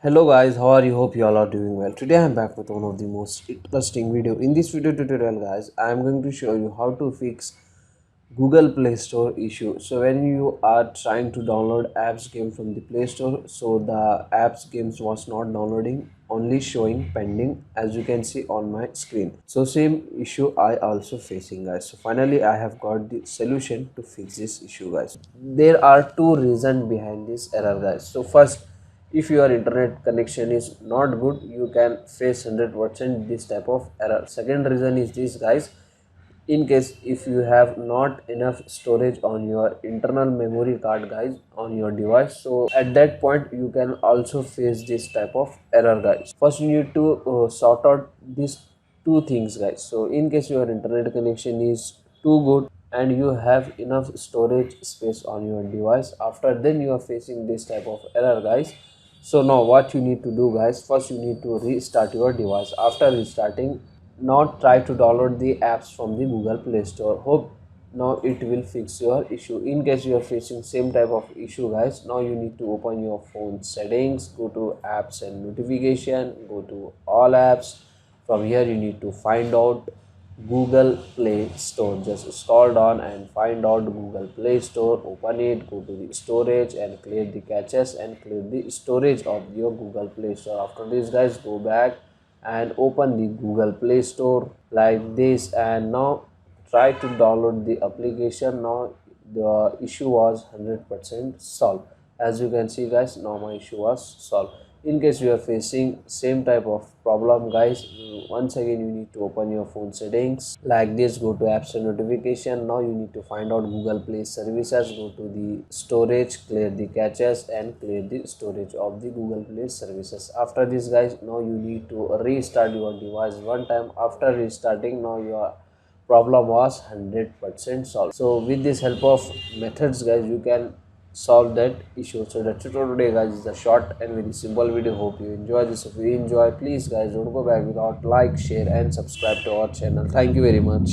Hello guys, how are you? Hope you all are doing well. Today I am back with one of the most interesting video. In this video tutorial guys, I am going to show you how to fix Google Play Store issue. So when you are trying to download apps game from the Play Store, so the apps games was not downloading, only showing pending as you can see on my screen. So same issue I also facing guys. So finally I have got the solution to fix this issue guys. There are two reasons behind this error guys. So first, if your internet connection is not good, you can face 100% this type of error. Second reason is this guys, in case if you have not enough storage on your internal memory card guys on your device, so at that point you can also face this type of error guys. First you need to sort out these two things guys. So in case your internet connection is too good and you have enough storage space on your device, after then you are facing this type of error guys. So now what you need to do guys, first you need to restart your device. After restarting, now try to download the apps from the Google Play Store. Hope now it will fix your issue. In case you are facing same type of issue guys, now you need to open your phone settings, go to apps and notification, go to all apps. From here you need to find out Google Play Store. Just scroll down and find out Google Play Store, open it, go to the storage and clear the caches and clear the storage of your Google Play Store. After this guys, go back and open the Google Play Store like this, and now try to download the application. Now the issue was 100% solved. As you can see guys, now my issue was solved. In case you are facing same type of problem guys, once again you need to open your phone settings like this, go to apps and notification. Now you need to find out Google Play services, go to the storage, clear the caches and clear the storage of the Google Play services. After this guys, now you need to restart your device one time. After restarting, now your problem was 100% solved. So with this help of methods guys, you can solve that issue. So that's it for today guys. It's a short and very simple video. Hope you enjoy this. If you enjoy, please guys don't go back without like, share and subscribe to our channel. Thank you very much.